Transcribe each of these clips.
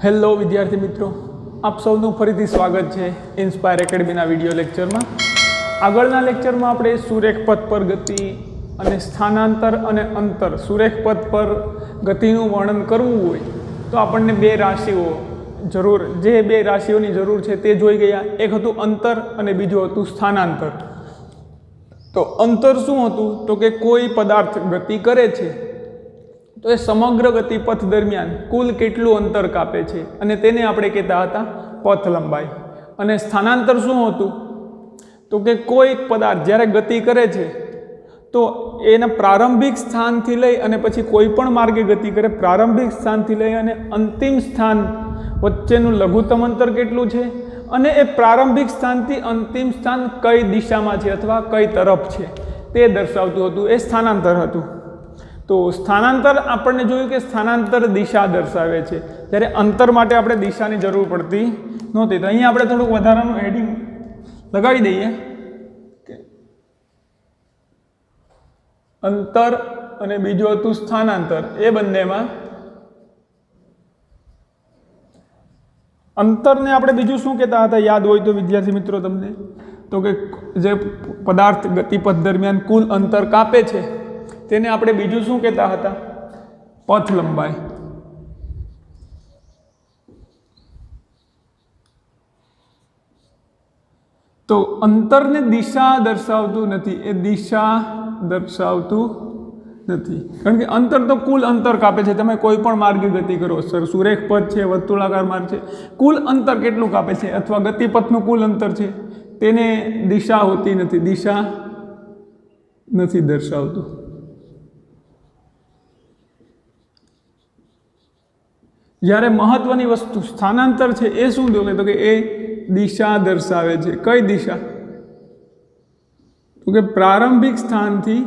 Hello વિદ્યાર્થી મિત્રો, આપ સૌનું ફરીથી સ્વાગત છે ઇન્સ્પાયર એકેડમીના વિડીયો લેક્ચરમાં। આગળના લેક્ચરમાં આપણે સુરેખ પથ પર ગતિ અને સ્થાનાંતર અને અંતર સુરેખ પથ પર ગતિનું વર્ણન કરવું હોય તો આપણને બે રાશિઓની જરૂર છે તે જોઈ ગયા। એક હતું અંતર અને બીજું હતું સ્થાનાંતર। તો અંતર શું હતું તો કે કોઈ પદાર્થ ગતિ કરે છે તો એ સમગ્ર ગતિપથ દરમિયાન કુલ કેટલું અંતર કાપે છે અને તેને આપણે કહેતા હતા પથ લંબાઈ। અને સ્થાનાંતર શું હતું તો કે કોઈ પદાર્થ જ્યારે ગતિ કરે છે તો એના પ્રારંભિક સ્થાનથી લઈ અને પછી કોઈ પણ માર્ગે ગતિ કરે, પ્રારંભિક સ્થાનથી લઈ અને અંતિમ સ્થાન વચ્ચેનું લઘુત્તમ અંતર કેટલું છે અને એ પ્રારંભિક સ્થાનથી અંતિમ સ્થાન કઈ દિશામાં છે અથવા કઈ તરફ છે તે દર્શાવતું હતું, એ સ્થાનાંતર હતું। તો સ્થાનાંતર આપણને જોયું કે સ્થાનાંતર દિશા દર્શાવે છે, જ્યારે અંતર માટે આપણે દિશાની જરૂર પડતી નહોતી। તો અહીંયા આપણે થોડુંક વધારાનું હેડિંગ લગાડી દઈએ કે અંતર અને બીજું હતું સ્થાનાંતર। એ બંનેમાં અંતરને આપણે બીજું શું કહેતા હતા યાદ હોય તો વિદ્યાર્થી મિત્રો તમને, તો કે જે પદાર્થ ગતિપથ દરમિયાન કુલ અંતર કાપે છે તેને આપણે બીજું શું કહેતા હતા? પથ લંબાઈ। તો અંતરને દિશા દર્શાવતું નથી, એ દિશા દર્શાવતું નથી, કારણ કે અંતર તો કુલ અંતર કાપે છે। તમે કોઈ પણ માર્ગે ગતિ કરો, સુરેખ પથ છે, વર્તુળાકાર માર્ગ છે, કુલ અંતર કેટલું કાપે છે અથવા ગતિપથનું કુલ અંતર છે તેને દિશા હોતી નથી, દિશા નથી દર્શાવતું। જ્યારે મહત્વની વસ્તુ સ્થાનાંતર છે એ શું તો કે એ દિશા દર્શાવે છે। કઈ દિશા તો કે પ્રારંભિક સ્થાનથી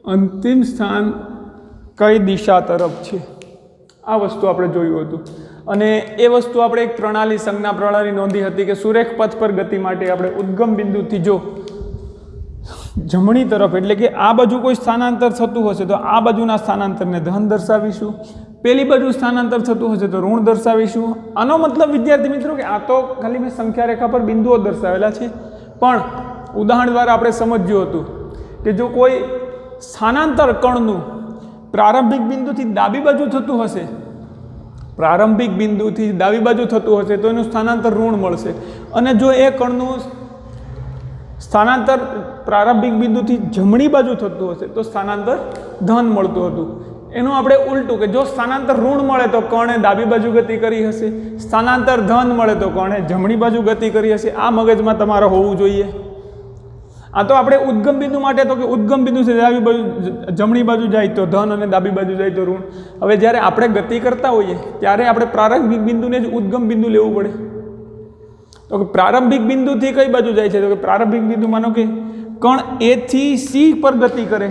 અંતિમ સ્થાન કઈ દિશા તરફ છે, આ વસ્તુ આપણે જોયું હતું। અને એ વસ્તુ આપણે એક પ્રણાલી સંજ્ઞા પ્રણાલી નોંધી હતી કે સુરેખ પથ પર ગતિ માટે આપણે ઉદ્ગમ બિંદુથી જો જમણી તરફ એટલે કે આ બાજુ કોઈ સ્થાનાંતર થતું હશે તો આ બાજુના સ્થાનાંતરને ધન દર્શાવીશું, પેલી બાજુ સ્થાનાંતર થતું હશે તો ઋણ દર્શાવીશું। આનો મતલબ વિદ્યાર્થી મિત્રો કે આ તો ખાલી મેં સંખ્યા રેખા પર બિંદુઓ દર્શાવેલા છે, પણ ઉદાહરણ દ્વારા આપણે સમજ્યું હતું કે જો કોઈ સ્થાનાંતર કણનું પ્રારંભિક બિંદુથી ડાબી બાજુ થતું હશે, પ્રારંભિક બિંદુથી ડાબી બાજુ થતું હશે તો એનું સ્થાનાંતર ઋણ મળશે, અને જો એ કણનું સ્થાનાંતર પ્રારંભિક બિંદુથી જમણી બાજુ થતું હશે તો સ્થાનાંતર ધન મળતું હતું। એનું આપણે ઉલટું કે જો સ્થાનાંતર ઋણ મળે તો કણે ડાબી બાજુ ગતિ કરી હશે, સ્થાનાંતર ધન મળે તો કણે જમણી બાજુ ગતિ કરી હશે। આ મગજમાં તમારે હોવું જોઈએ। આ તો આપણે ઉદ્ગમ બિંદુ માટે તો કે ઉદ્ગમ બિંદુથી ડાબી બાજુ જમણી બાજુ જાય તો ધન અને ડાબી બાજુ જાય તો ઋણ। હવે જ્યારે આપણે ગતિ કરતા હોઈએ ત્યારે આપણે પ્રારંભિક બિંદુને જ ઉદ્ગમ બિંદુ લેવું પડે। તો કે પ્રારંભિક બિંદુથી કઈ બાજુ જાય છે તો કે પ્રારંભિક બિંદુ માનો કે કણ એ થી સી પર ગતિ કરે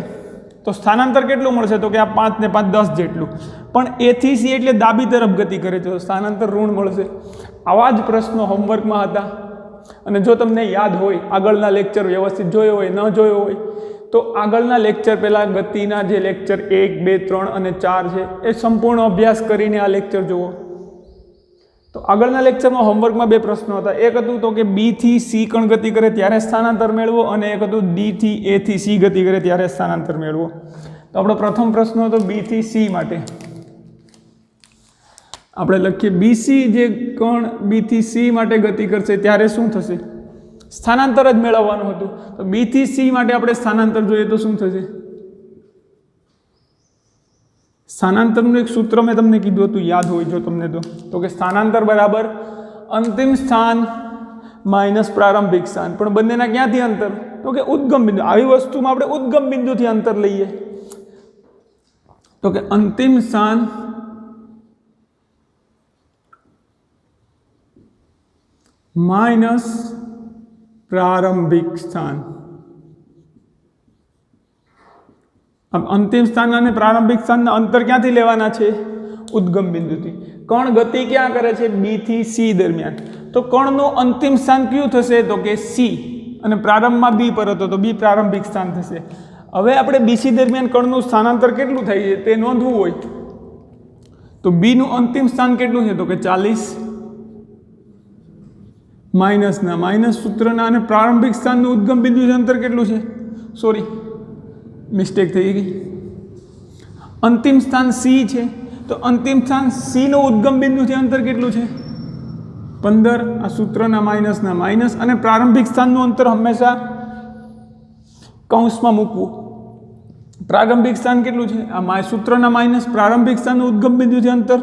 તો સ્થાનાંતર કેટલું મળશે તો કે આ 5 ને 5 10 જેટલું, પણ એ થી સી એટલે ડાબી તરફ ગતિ કરે તો સ્થાનાંતર ઋણ મળશે। આવા જ પ્રશ્નો હોમવર્કમાં હતા, અને જો તમને યાદ હોય આગળના લેક્ચર વ્યવસ્થિત જોયો હોય, ન જોયો હોય તો આગળના લેક્ચર પહેલાં ગતિના જે લેક્ચર 1, 2, 3 અને 4 છે એ સંપૂર્ણ અભ્યાસ કરીને આ લેક્ચર જુઓ। તો આગળના લેક્ચરમાં હોમવર્કમાં બે પ્રશ્નો હતા। એક હતું તો કે બી થી સી કણ ગતિ કરે ત્યારે સ્થાનાંતર મેળવો, અને એક હતું ડી થી એ થી સી ગતિ કરે ત્યારે સ્થાનાંતર મેળવો। તો આપણો પ્રથમ પ્રશ્ન હતો બી થી સી માટે। આપણે લખીએ બીસી જે કણ બી થી સી માટે ગતિ કરશે ત્યારે શું થશે? સ્થાનાંતર જ મેળવવાનું હતું। તો બી થી સી માટે આપણે સ્થાનાંતર જોઈએ તો શું થશે? સ્થાનાંતરનું એક સૂત્ર મેં તમને કીધું હતું, યાદ હોય જો તમને તો કે સ્થાનાંતર બરાબર અંતિમ સ્થાન માઇનસ પ્રારંભિક સ્થાન, પણ બંનેના ક્યાંથી અંતર તો કે ઉદ્ગમ બિંદુ। આવી વસ્તુમાં આપણે ઉદ્ગમ બિંદુથી અંતર લઈએ તો કે અંતિમ સ્થાન માઇનસ પ્રારંભિક સ્થાન। અંતિમ સ્થાન અને પ્રારંભિક સ્થાનના અંતર ક્યાંથી લેવાના છે? ઉદ્ગમ બિંદુથી। કણ ગતિ ક્યાં કરે છે? બી થી સી દરમિયાન। તો કણનું અંતિમ સ્થાન કયું થશે તો કે સી, અને પ્રારંભમાં બી પર હતો તો બી પ્રારંભિક સ્થાન થશે। હવે આપણે બીસી દરમિયાન કણનું સ્થાનાંતર કેટલું થાય છે તે નોંધવું હોય તો તો બીનું અંતિમ સ્થાન કેટલું છે? તો કે 40 માઇનસના માઇનસ સૂત્રના અને પ્રારંભિક સ્થાનનું ઉદ્ગમ બિંદુ છે અંતર કેટલું છે? સોરી, મિસ્ટેક થઈ ગઈ. અંતિમ સ્થાન સી છે, તો અંતિમ સ્થાન સીનું ઉદ્ગમ બિંદુ છે અંતર કેટલું છે? 15. આ સૂત્રના માઇનસના માઇનસ અને પ્રારંભિક સ્થાનનું અંતર હંમેશા કૌંસમાં મૂકવું. પ્રારંભિક સ્થાન કેટલું છે? આ સૂત્રના માઇનસ પ્રારંભિક સ્થાનનું ઉદ્ગમ બિંદુ છે અંતર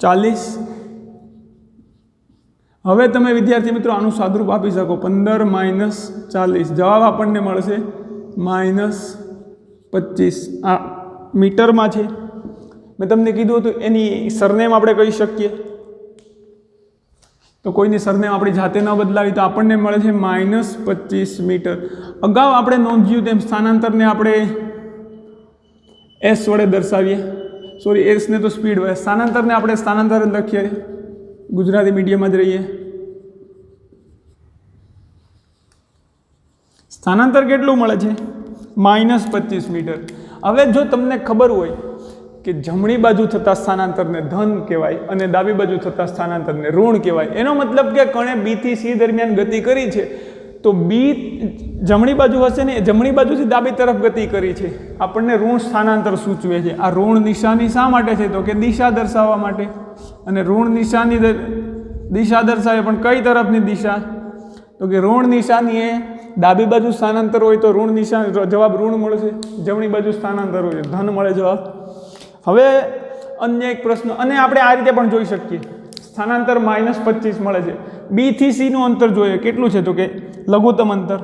40. હવે તમે વિદ્યાર્થી મિત્રો આનું સાદુરૂપ આપી શકો. 15 માઇનસ 40, જવાબ આપણને મળશે -25. આ મીટરમાં છે. મેં તમને કીધું હતું એની સરનેમ આપણે કહી શકીએ, તો કોઈની સરનેમ આપણી જાતે ન બદલાવી તો આપણને મળે છે -25 મીટર. અગાઉ આપણે નોંધ્યું તેમ સ્થાનાંતરને આપણે એસ વડે દર્શાવીએ. સોરી, એસને તો સ્પીડ વડે. સ્થાનાંતરને આપણે સ્થાનાંતર લખીએ, ગુજરાતી મીડિયમમાં જ રહીએ. સ્થાનાંતર કેટલું મળે છે? -25 મીટર. હવે જો તમને ખબર હોય કે જમણી બાજુ થતા સ્થાનાંતરને ધન કહેવાય અને ડાબી બાજુ થતા સ્થાનાંતરને ઋણ કહેવાય, એનો મતલબ કે કણે બી થી સી દરમિયાન ગતિ કરી છે, તો બી જમણી બાજુ હશે ને, જમણી બાજુથી ડાબી તરફ ગતિ કરી છે, આપણને ઋણ સ્થાનાંતર સૂચવે છે. આ ઋણ નિશાની શા માટે છે? તો કે દિશા દર્શાવવા માટે. અને ઋણ નિશાની દિશા દર્શાવે, પણ કઈ તરફની દિશા? તો કે ઋણ નિશાની એ ડાબી બાજુ સ્થાનાંતર હોય તો ઋણ નિશાની, જવાબ ઋણ મળશે. જમણી બાજુ સ્થાનાંતર હોય ધન મળે જવાબ. હવે અન્ય એક પ્રશ્ન, અને આપણે આ રીતે પણ જોઈ શકીએ, સ્થાનાંતર -25 મળે છે. બી થી સીનું અંતર જોઈએ કેટલું છે? તો કે લઘુત્તમ અંતર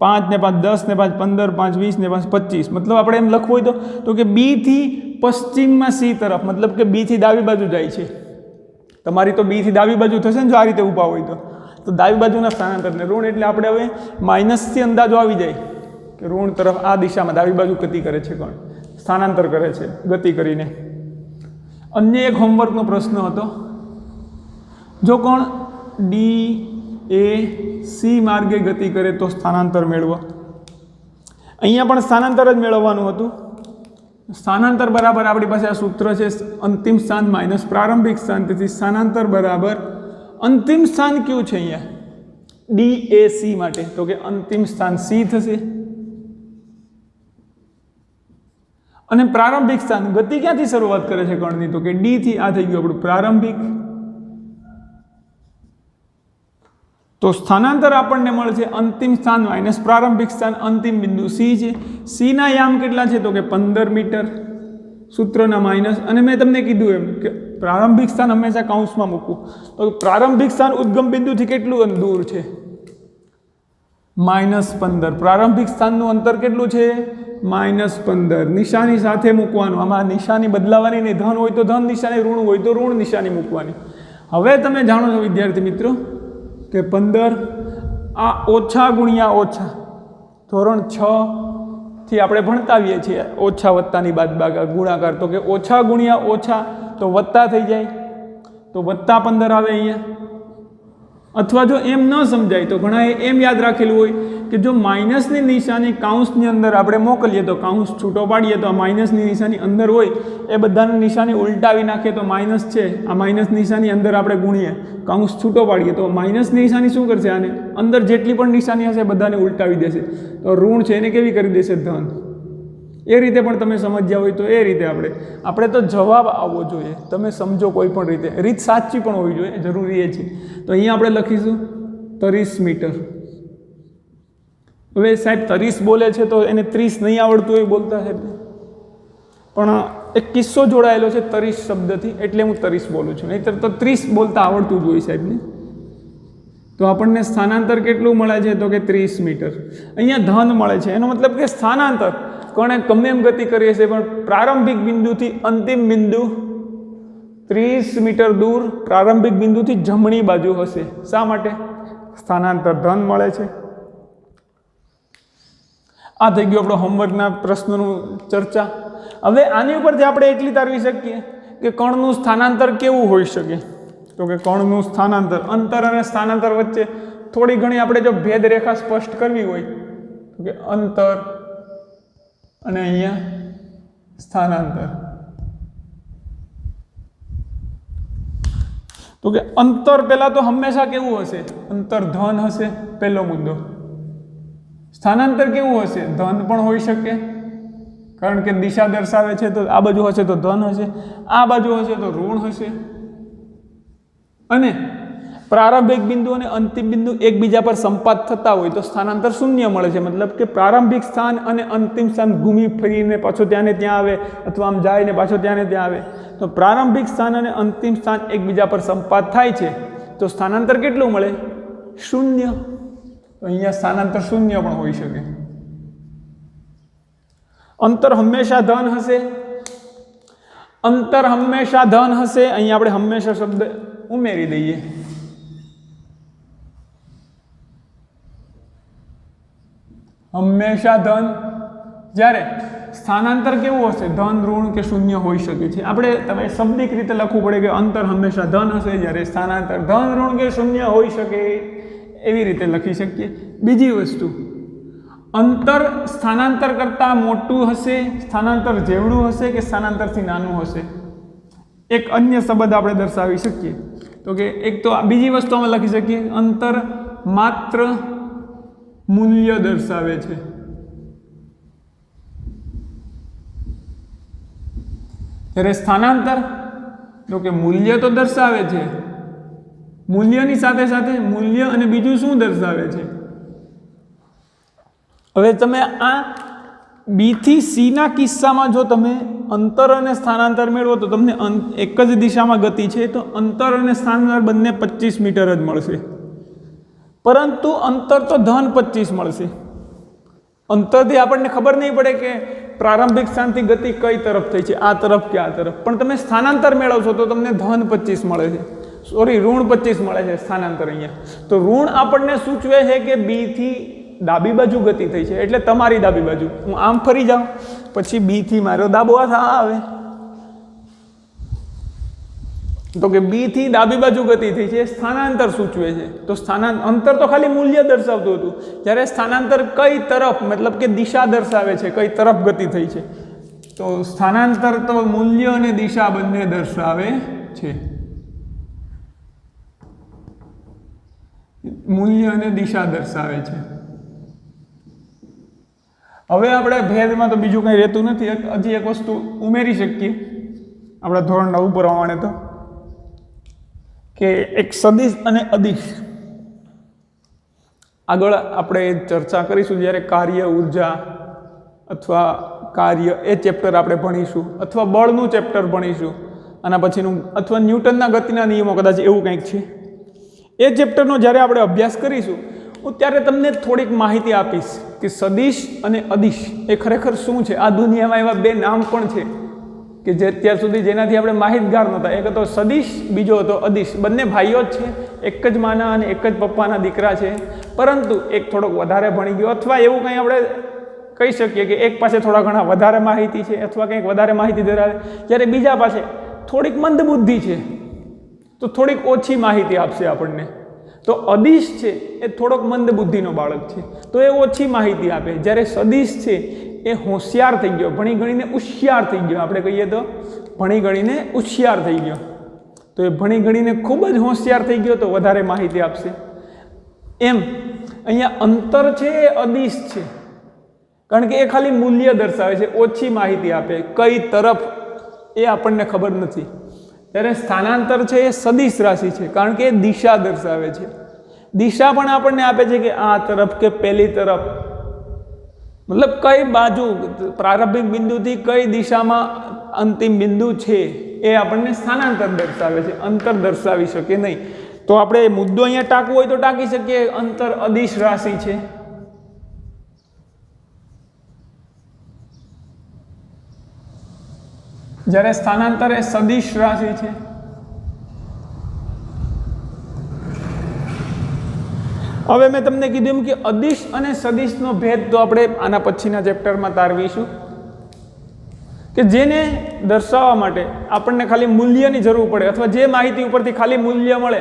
5 ને 5 10 ને 5 15, 5 20 ને 5 25. મતલબ આપણે એમ લખવું હોય તો કે બી થી પશ્ચિમમાં સી તરફ, મતલબ કે બી થી ડાબી બાજુ જાય છે. તમારી તો બી થી ડાબી બાજુ થશે ને જો આ રીતે ઊભા હોય તો ડાબી બાજુના સ્થાનાંતરને ઋણ, એટલે આપણે હવે માઇનસથી અંદાજો આવી જાય કે ઋણ તરફ આ દિશામાં ડાબી બાજુ ગતિ કરે છે, કોણ સ્થાનાંતર કરે છે ગતિ કરીને. અન્ય એક હોમવર્કનો પ્રશ્ન હતો, જો કોણ ડી એ સી માર્ગે ગતિ કરે તો સ્થાનાંતર મેળવો. અહીંયા પણ સ્થાનાંતર જ મેળવવાનું હતું. સ્થાનાંતર બરાબર આપણી પાસે આ સૂત્ર છે, અંતિમ સ્થાન માઇનસ પ્રારંભિક સ્થાન. તેથી સ્થાનાંતર બરાબર અંતિમ સ્થાન કયું છે અહીંયા ડી એ સી માટે? તો કે અંતિમ સ્થાન સી થશે. અને પ્રારંભિક સ્થાન, ગતિ ક્યાંથી શરૂઆત કરે છે કણની? તો કે ડી થી. આ થઈ ગયું આપણું પ્રારંભિક. તો સ્થાનાંતર આપણને મળે છે અંતિમ સ્થાન માઇનસ પ્રારંભિક સ્થાન. અંતિમ બિંદુ સી છે. સીના યામ કેટલા છે? તો કે 15 મીટર. સૂત્રના માઇનસ, અને મેં તમને કીધું એમ કે પ્રારંભિક સ્થાન હંમેશા કૌંસમાં મૂકવું. તો પ્રારંભિક સ્થાન ઉદ્ગમ બિંદુથી કેટલું દૂર છે? -15. પ્રારંભિક સ્થાનનું અંતર કેટલું છે? -15. નિશાની સાથે મૂકવાનું. આમાં નિશાની બદલાવાની નહીં. ધન હોય તો ધન નિશાની, ઋણ હોય તો ઋણ નિશાની મૂકવાની. હવે તમે જાણો છો વિદ્યાર્થી મિત્રો કે 15 આ ઓછા ગુણ્યા ઓછા ધોરણ 6 થી આપણે ભણતા આવીએ છીએ. ઓછા વત્તાની બાદબાકી ગુણાકાર, તો કે ઓછા ગુણ્યા ઓછા તો વત્તા થઈ જાય, તો +15 આવે અહીંયા. અથવા જો એમ ન સમજાય તો ઘણાએ એમ યાદ રાખેલું હોય કે જો માઇનસની નિશાની કાઉન્સની અંદર આપણે મોકલીએ તો કાઉન્સ છૂટો પાડીએ તો આ માઇનસની નિશાની અંદર હોય એ બધાની નિશાની ઉલટાવી નાખીએ તો માઇનસ છે, આ માઇનસ નિશાની અંદર આપણે ગુણીએ, કાઉન્સ છૂટો પાડીએ તો માઇનસની નિશાની શું કરશે? આને અંદર જેટલી પણ નિશાની હશે બધાને ઉલટાવી દેશે. તો ઋણ છે એને કેવી કરી દેશે? ધન. એ રીતે પણ તમે સમજ્યા હોય તો એ રીતે આપણે તો જવાબ આવવો જોઈએ. તમે સમજો કોઈ પણ રીતે, રીત સાચી પણ હોવી જોઈએ, જરૂરી એ છે. તો અહીંયા આપણે લખીશું 30 મીટર. હવે સાહેબ 30 બોલે છે તો એને 30 નહીં આવડતું હોય બોલતા સાહેબ, પણ એક કિસ્સો જોડાયેલો છે 30 શબ્દથી એટલે હું 30 બોલું છું, નહીંતર તો 30 બોલતા આવડતું જ હોય સાહેબને. તો આપણને સ્થાનાંતર કેટલું મળે છે? તો કે 30 મીટર. અહીંયા ધન મળે છે, એનો મતલબ કે સ્થાનાંતર કણે ગમે એમ ગતિ કરીએ છીએ પણ પ્રારંભિક બિંદુથી અંતિમ બિંદુ 30 મીટર દૂર પ્રારંભિક બિંદુથી જમણી બાજુ હશે. શા માટે? સ્થાનાંતર ધન મળે છે. આ થઈ ગયું આપણો હોમવર્કના પ્રશ્નોનું ચર્ચા. હવે આની ઉપરથી આપણે એટલી તારવી શકીએ કે કણનું સ્થાનાંતર કેવું હોઈ શકે? તો કે કણનું સ્થાનાંતર, અંતર અને સ્થાનાંતર વચ્ચે થોડી ઘણી આપણે જો ભેદરેખા સ્પષ્ટ કરવી હોય તો કે અંતર અને અહીંયા સ્થાનાંતર. તો કે અંતર પહેલાં તો હંમેશા કેવું હશે? અંતર ધન હશે, પહેલો મુદ્દો. સ્થાનાંતર કેવું હશે? ધન પણ હોઈ શકે, કારણ કે દિશા દર્શાવે છે. તો આ બાજુ હશે તો ધન હશે, આ બાજુ હશે તો ઋણ હશે. અને પ્રારંભિક બિંદુ અને અંતિમ બિંદુ એકબીજા પર સંપાત થતા હોય તો સ્થાનાંતર શૂન્ય મળે છે. મતલબ કે પ્રારંભિક સ્થાન અને અંતિમ સ્થાન ઘૂમી ફરીને પાછો ત્યાં ને ત્યાં આવે, અથવા આમ જાય ને પાછો ત્યાં ને ત્યાં આવે. તો પ્રારંભિક સ્થાન અને અંતિમ સ્થાન એકબીજા પર સંપાત થાય છે તો સ્થાનાંતર કેટલું મળે? શૂન્ય. તો અહીંયા સ્થાનાંતર શૂન્ય પણ હોઈ શકે. અંતર હંમેશા ધન હશે. અંતર હંમેશા ધન હશે. અહીંયા આપણે હંમેશા શબ્દ ઉમેરી દઈએ. હંમેશા ધન. જ્યારે સ્થાનાંતર કેવું હશે? ધન, ઋણ કે શૂન્ય હોઈ શકે છે. આપણે તમે શાબ્દિક રીતે લખવું પડે કે અંતર હંમેશા ધન હશે, જ્યારે સ્થાનાંતર ધન, ઋણ કે શૂન્ય હોઈ શકે, એવી રીતે લખી શકીએ. બીજી વસ્તુ, અંતર સ્થાનાંતર કરતાં મોટું હશે, સ્થાનાંતર જેવડું હશે કે સ્થાનાંતરથી નાનું હશે. એક અન્ય સંબંધ આપણે દર્શાવી શકીએ. તો કે એક તો બીજી વસ્તુ અમે લખી શકીએ, અંતર માત્ર મૂલ્ય દર્શાવે છે. જ્યારે સ્થાનાંતર તો કે મૂલ્ય તો દર્શાવે છે, મૂલ્યની સાથે સાથે મૂલ્ય અને બીજું શું દર્શાવે છે? હવે તમે આ બી થી સી ના કિસ્સામાં જો તમે અંતર અને સ્થાનાંતર મેળવો તો તમને એક જ દિશામાં ગતિ છે તો અંતર અને સ્થાનાંતર બંને 25 મીટર જ મળશે. પરંતુ અંતર તો ધન 25 મળશે. અંતરથી આપણને ખબર નહીં પડે કે પ્રારંભિક સ્થાનથી ગતિ કઈ તરફ થઈ છે, આ તરફ કે આ તરફ. પણ તમે સ્થાનાંતર મેળવશો તો તમને ધન 25 મળે છે, સોરી ઋણ 25 મળે છે સ્થાનાંતર. અહીંયા તો ઋણ આપણને સૂચવે છે કે બી થી ડાબી બાજુ ગતિ થઈ છે, એટલે તમારી ડાબી બાજુ. હું આમ ફરી જાઉં પછી બી થી મારો ડાબો હાથ આ આવે તો કે બી થી ડાબી બાજુ ગતિ થઈ છે, સ્થાનાંતર સૂચવે છે. તો અંતર તો ખાલી મૂલ્ય દર્શાવતું હતું, જ્યારે સ્થાનાંતર કઈ તરફ, મતલબ કે દિશા દર્શાવે છે, કઈ તરફ ગતિ થઈ છે. તો સ્થાનાંતર તો મૂલ્ય અને દિશા બંને દર્શાવે છે. મૂલ્ય અને દિશા દર્શાવે છે. હવે આપણે ભેદમાં તો બીજું કંઈ રહેતું નથી. હજી એક વસ્તુ ઉમેરી શકીએ આપણા ધોરણ 9 પ્રમાણે, તો કે એક સદિશ અને અદિશ. આગળ આપણે ચર્ચા કરીશું જ્યારે કાર્ય ઉર્જા અથવા કાર્ય એ ચેપ્ટર આપણે ભણીશું, અથવા બળનું ચેપ્ટર ભણીશું આના પછીનું, અથવા ન્યૂટનના ગતિના નિયમો, કદાચ એવું કંઈક છે. એ ચેપ્ટરનો જ્યારે આપણે અભ્યાસ કરીશું હું ત્યારે તમને થોડીક માહિતી આપીશ કે સદિશ અને અદિશ એ ખરેખર શું છે. આ દુનિયામાં એવા બે નામ પણ છે કે જે અત્યાર સુધી જેનાથી આપણે માહિતગાર નહોતા. એક હતો સદિશ, બીજો હતો અદિશ. બંને ભાઈઓ જ છે, એક જ માના અને એક જ પપ્પાના દીકરા છે, પરંતુ એક થોડોક વધારે ભણી ગયો, અથવા એવું કંઈ આપણે કહી શકીએ કે એક પાસે થોડા ઘણા વધારે માહિતી છે અથવા કંઈક વધારે માહિતી ધરાવે, જ્યારે બીજા પાસે થોડીક મંદ બુદ્ધિ છે તો થોડીક ઓછી માહિતી આપશે આપણને. તો અદિશ છે એ થોડોક મંદ બુદ્ધિનો બાળક છે તો એ ઓછી માહિતી આપે, જ્યારે સદિશ છે એ હોશિયાર થઈ ગયો, ભણી ગણીને હોશિયાર થઈ ગયો. આપણે કહીએ તો ભણી ગણીને હોશિયાર થઈ ગયો. તો એ ભણી ગણીને ખૂબ જ હોશિયાર થઈ ગયો તો વધારે માહિતી આપશે. એમ અહીંયા અંતર છે એ અદિશ છે, કારણ કે એ ખાલી મૂલ્ય દર્શાવે છે, ઓછી માહિતી આપે, કઈ તરફ એ આપણને ખબર નથી. ત્યારે સ્થાનાંતર છે એ સદિશ રાશિ છે, કારણ કે એ દિશા દર્શાવે છે. દિશા પણ આપણને આપે છે કે આ તરફ કે પેલી તરફ, મતલબ કઈ બાજુ પ્રારંભિક બિંદુથી કઈ દિશામાં અંતિમ બિંદુ છે એ આપણને સ્થાનાંતર દર્શાવે છે, અંતર દર્શાવી શકે નહીં. તો આપણે મુદ્દો અહીંયા ટાંકવો હોય તો ટાંકી શકીએ, અંતર અદિશ રાશિ છે. જ્યારે સ્થાનાંતર એ સદિશ રાશિ છે. હવે મેં તમને કીધું એમ કે અદિશ અને સદિશનો ભેદ તો આપણે આના પછીના ચેપ્ટરમાં તારવીશું, કે જેને દર્શાવવા માટે આપણને ખાલી મૂલ્યની જરૂર પડે, અથવા જે માહિતી ઉપરથી ખાલી મૂલ્ય મળે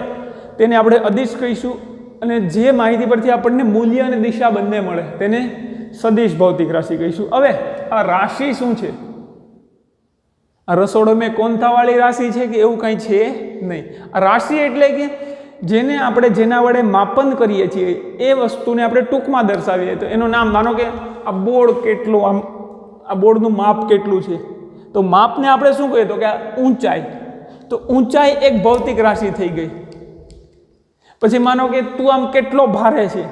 તેને આપણે અદિશ કહીશું, અને જે માહિતી પરથી આપણને મૂલ્ય અને દિશા બંને મળે તેને સદિશ ભૌતિક રાશિ કહીશું. હવે આ રાશિ શું છે? આ રસોડો મેં કોન્થાવાળી રાશિ છે કે એવું કંઈ છે નહીં. આ રાશિ એટલે કે જેને આપણે જેના વડે માપન કરીએ છીએ એ વસ્તુને આપણે ટૂંકમાં દર્શાવીએ. તો એનું નામ, માનો કે આ બોર્ડ કેટલું, આમ આ બોર્ડનું માપ કેટલું છે, તો માપને આપણે શું કહીએ? તો કે આ ઊંચાઈ. તો ઊંચાઈ એક ભૌતિક રાશિ થઈ ગઈ. પછી માનો કે તું આમ કેટલો ભારે છે,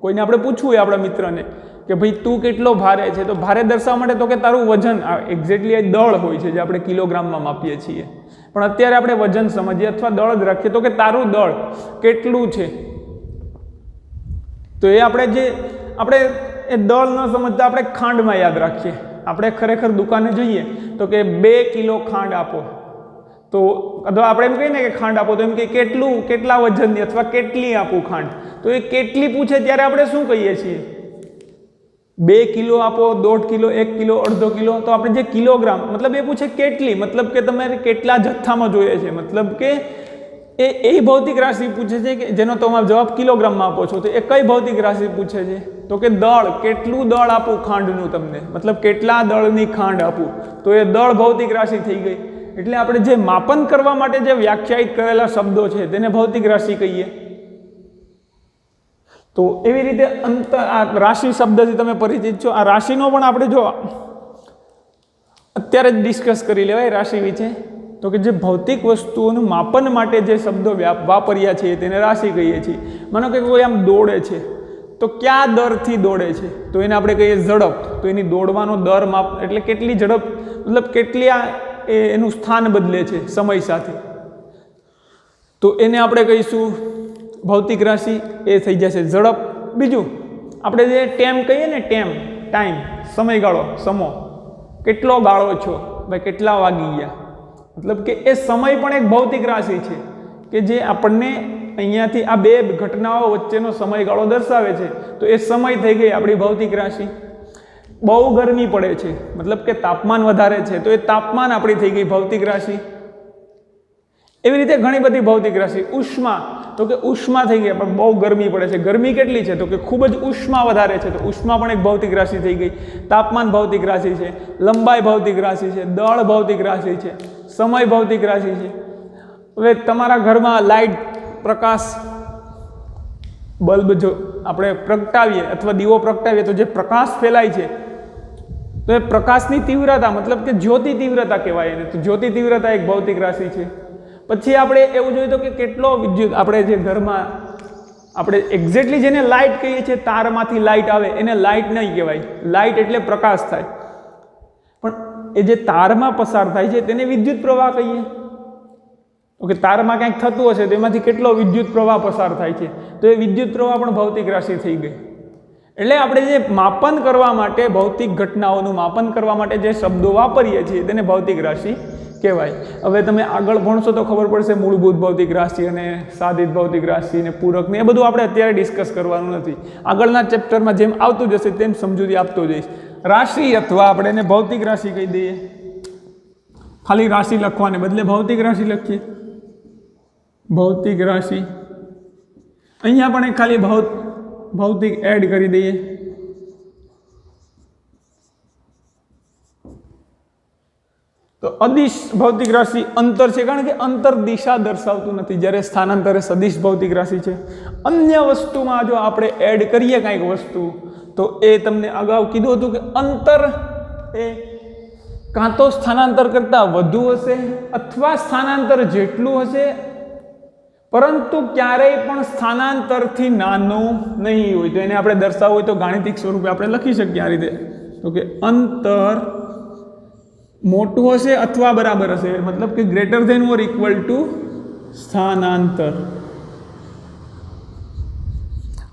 કોઈને આપણે પૂછવું હોય આપણા મિત્રને કે ભાઈ તું કેટલો ભારે છે, તો ભારે દર્શાવવા માટે તો કે તારું વજન, એક્ઝેક્ટલી એ દળ હોય છે જે આપણે કિલોગ્રામમાં માપીએ છીએ, પણ અત્યારે આપણે વજન સમજીએ અથવા દળ જ રાખીએ. તો કે તારું દળ કેટલું છે, તો એ આપણે એ દળ ન સમજતા આપણે ખાંડમાં યાદ રાખીએ. આપણે ખરેખર દુકાને જઈએ તો કે 2 કિલો ખાંડ આપો, તો અથવા આપણે એમ કહીએ ને કે ખાંડ આપો, તો એમ કે કેટલા વજનની અથવા કેટલી આપું ખાંડ, તો એ કેટલી પૂછે ત્યારે આપણે શું કહીએ છીએ? 2 કિલો આપો, 1.5 કિલો, 1 કિલો, અડધો કિલો. તો આપણે જે કિલોગ્રામ, મતલબ એ પૂછે કેટલી, મતલબ કે તમારે કેટલા જથ્થામાં જોઈએ છે, મતલબ કે એ ભૌતિક રાશિ પૂછે છે કે જેનો તમારો જવાબ કિલોગ્રામમાં આપો છો. તો એ કઈ ભૌતિક રાશિ પૂછે છે? તો કે દળ, કેટલું દળ આપું ખાંડનું તમને, મતલબ કેટલા દળની ખાંડ આપું, તો એ દળ ભૌતિક રાશિ થઈ ગઈ. એટલે આપણે જે માપન કરવા માટે જે વ્યાખ્યાયિત કરેલા શબ્દો છે તેને ભૌતિક રાશિ કહીએ. તો એવી રીતે આ રાશિ શબ્દથી તમે પરિચિત છો. આ રાશિનો પણ આપણે જો અત્યારે જ ડિસ્કસ કરી લેવાય રાશિ વિશે, તો કે જે ભૌતિક વસ્તુઓનું માપન માટે જે શબ્દો વાપર્યા છે તેને રાશિ કહીએ છીએ. માનો કે કોઈ આમ દોડે છે, તો કયા દરથી દોડે છે? તો એને આપણે કહીએ ઝડપ. તો એની દોડવાનો દર માપ એટલે કેટલી ઝડપ, મતલબ કેટલી એનું સ્થાન બદલે છે સમય સાથે, તો એને આપણે કહીશું ભૌતિક રાશિ. એ થઈ જશે ઝડપ. બીજું આપણે જે ટેમ કહીએ ને, ટાઈમ, સમયગાળો, સમો, કેટલો ગાળો છો ભાઈ, કેટલા વાગી ગયા, મતલબ કે એ સમય પણ એક ભૌતિક રાશિ છે કે જે આપણને અહીંયાથી આ 2 ઘટનાઓ વચ્ચેનો સમયગાળો દર્શાવે છે. તો એ સમય થઈ ગઈ આપણી ભૌતિક રાશિ. બહુ ગરમી પડે છે, મતલબ કે તાપમાન વધારે છે, તો એ તાપમાન આપણી થઈ ગઈ ભૌતિક રાશિ. એવી રીતે ઘણી બધી ભૌતિક રાશિ. ઉષ્મા, તો કે ઉષ્મા થઈ ગઈ, પણ બહુ ગરમી પડે છે. ગરમી કેટલી છે? તો કે ખૂબ જ ઉષ્મા વધારે છે, તો ઉષ્મા પણ એક ભૌતિક રાશિ થઈ ગઈ. તાપમાન ભૌતિક રાશિ છે, લંબાઈ ભૌતિક રાશિ છે, દળ ભૌતિક રાશિ છે, સમય ભૌતિક રાશિ છે. હવે તમારા ઘરમાં લાઇટ, પ્રકાશ, બલ્બ જો આપણે પ્રગટાવીએ અથવા દીવો પ્રગટાવીએ તો જે પ્રકાશ ફેલાય છે, તો એ પ્રકાશની તીવ્રતા, મતલબ કે જ્યોતિ તીવ્રતા કહેવાય એને. તો જ્યોતિ તીવ્રતા એક ભૌતિક રાશિ છે. પછી આપણે એવું જોયું તો કે કેટલો વિદ્યુત, આપણે જે ઘરમાં આપણે એક્ઝેક્ટલી જેને લાઇટ કહીએ છીએ, તારમાંથી લાઇટ આવે એને લાઇટ નહીં કહેવાય. લાઇટ એટલે પ્રકાશ થાય, પણ એ જે તારમાં પસાર થાય છે તેને વિદ્યુત પ્રવાહ કહીએ. તો કે તારમાં કંઈક થતું હશે તો એમાંથી કેટલો વિદ્યુત પ્રવાહ પસાર થાય છે, તો એ વિદ્યુત પ્રવાહ પણ ભૌતિક રાશિ થઈ ગઈ. એટલે આપણે જે માપન કરવા માટે, ભૌતિક ઘટનાઓનું માપન કરવા માટે જે શબ્દો વાપરીએ છીએ તેને ભૌતિક રાશિ કહેવાય. હવે તમે આગળ ભણશો તો ખબર પડશે મૂળભૂત ભૌતિક રાશિ અને સાધિત ભૌતિક રાશિ અને પૂરક ને, એ બધું આપણે અત્યારે ડિસ્કસ કરવાનું નથી. આગળના ચેપ્ટરમાં જેમ આવતું જશે તેમ સમજૂતી આપતો જઈશ. રાશિ અથવા આપણે એને ભૌતિક રાશિ કહી દઈએ. ખાલી રાશિ લખવાને બદલે ભૌતિક રાશિ લખીએ. ભૌતિક રાશિ, અહીંયા પણ એક ખાલી ભૌતિક એડ કરી દઈએ. તો અદિશ ભૌતિક રાશિ અંતર છે, કારણ કે અંતર દિશા દર્શાવતું નથી, જ્યારે સ્થાનાંતર સદિશ ભૌતિક રાશિ છે. અન્ય વસ્તુમાં જો આપણે એડ કરીએ કાંઈક વસ્તુ, તો એ તમને અગાઉ કીધું હતું કે અંતર એ કાં તો સ્થાનાંતર કરતાં વધુ હશે અથવા સ્થાનાંતર જેટલું હશે, પરંતુ ક્યારેય પણ સ્થાનાંતરથી નાનું નહીં હોય. તો એને આપણે દર્શાવવું હોય તો ગાણિતિક સ્વરૂપે આપણે લખી શકીએ આ રીતે, તો કે અંતર મોટું હશે અથવા બરાબર હશે, મતલબ કે greater than or equal to સ્થાનાંતર.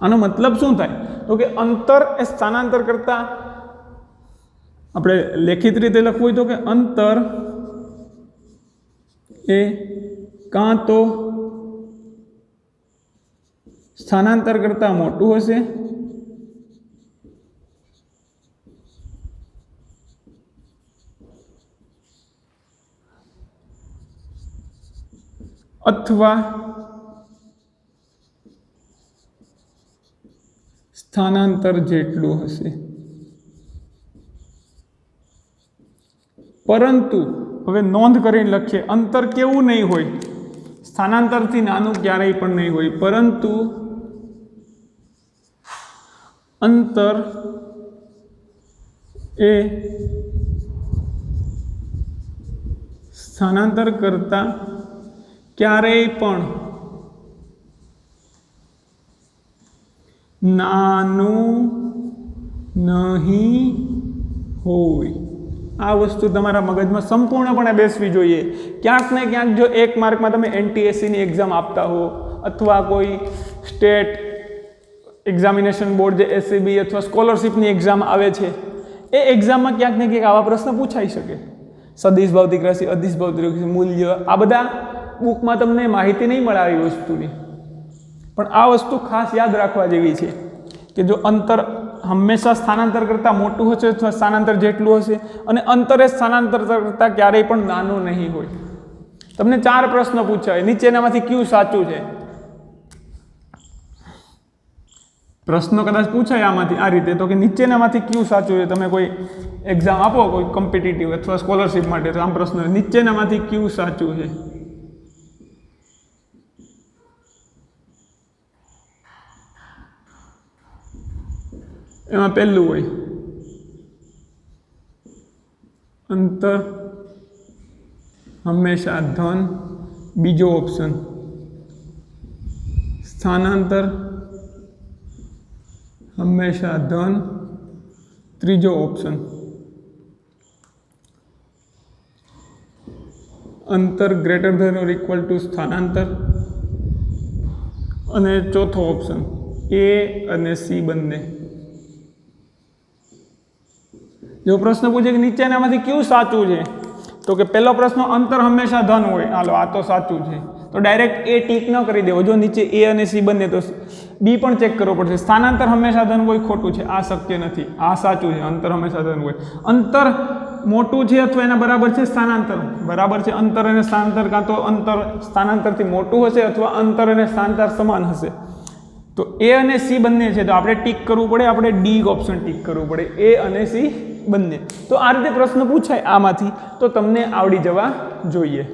આનો મતલબ શું થાય? તો કે અંતર એ સ્થાનાંતર કરતાં, આપણે લેખિત રીતે લખવું હોય તો કે અંતર એ કાં તો સ્થાનાંતર કરતાં મોટું હશે અથવા સ્થાનાંતર જેટલું હશે, પરંતુ હવે નોંધ કરીને લખીએ, અંતર કેવું નહીં હોય, સ્થાનાંતરથી નાનું ક્યારેય પણ નહીં હોય, પરંતુ અંતર એ સ્થાનાંતર કરતાં ક્યારેય પણ નાનું નહીં હોય. આ વસ્તુ તમારા મગજમાં સંપૂર્ણપણે બેસવી જોઈએ. ક્યાંક ને ક્યાંક જો એક માર્કમાં તમે NTSCની એક્ઝામ આપતા હો અથવા કોઈ સ્ટેટ એક્ઝામિનેશન બોર્ડ જે SEB અથવા સ્કોલરશિપની એક્ઝામ આવે છે, એ એક્ઝામમાં ક્યાંક ને ક્યાંક આવા પ્રશ્ન પૂછાઈ શકે. સદિશ ભૌતિક રાશિ, અદિશ ભૌતિક રાશિ, મૂલ્ય, આ બધા બુકમાં તમને માહિતી નહીં મળે આવી વસ્તુની. પણ આ વસ્તુ ખાસ યાદ રાખવા જેવી છે કે જો અંતર હંમેશા સ્થાનાંતર કરતાં મોટું હશે અથવા સ્થાનાંતર જેટલું હશે અને અંતરે સ્થાનાંતર કરતાં ક્યારેય પણ નાનું નહીં હોય. તમને 4 પ્રશ્ન પૂછાય, નીચેનામાંથી કયું સાચું છે? પ્રશ્નો કદાચ પૂછાય આમાંથી આ રીતે, તો કે નીચેનામાંથી કયું સાચું છે? તમે કોઈ એક્ઝામ આપો કોઈ કોમ્પિટિટિવ અથવા સ્કોલરશિપ માટે, તો આમ પ્રશ્ન નીચેનામાંથી કયું સાચું છે? એમાં પહેલું હોય અંતર હંમેશા ધન, બીજો ઓપ્શન સ્થાનાંતર હંમેશા ધન, ત્રીજો ઓપ્શન અંતર greater than or equal to સ્થાનાંતર, અને ચોથો ઓપ્શન A અને C બંને. જો પ્રશ્ન પૂછે કે નીચેનામાંથી કયું સાચું છે, તો કે પહેલો પ્રશ્ન અંતર હંમેશા ધન હોય, હાલો આ તો સાચું છે, તો ડાયરેક્ટ A ટીક ન કરી દેવો. જો નીચે A અને C બંને, તો B પણ ચેક કરવો પડશે. સ્થાનાંતર હંમેશા ધન હોય, ખોટું છે, આ શક્ય નથી, આ સાચું છે, અંતર હંમેશા ધન હોય. અંતર મોટું છે અથવા એના બરાબર છે સ્થાનાંતર, બરાબર છે અંતર અને સ્થાનાંતર, કાં તો અંતર સ્થાનાંતરથી મોટું હશે અથવા અંતર અને સ્થાનાંતર સમાન હશે. તો A અને C બંને છે, તો આપણે ટીક કરવું પડે, આપણે D ઓપ્શન ટીક કરવું પડે, A અને C બંને. તો આ રીતે પ્રશ્ન પૂછાય આમાંથી, તો તમને આવડી જવા જોઈએ.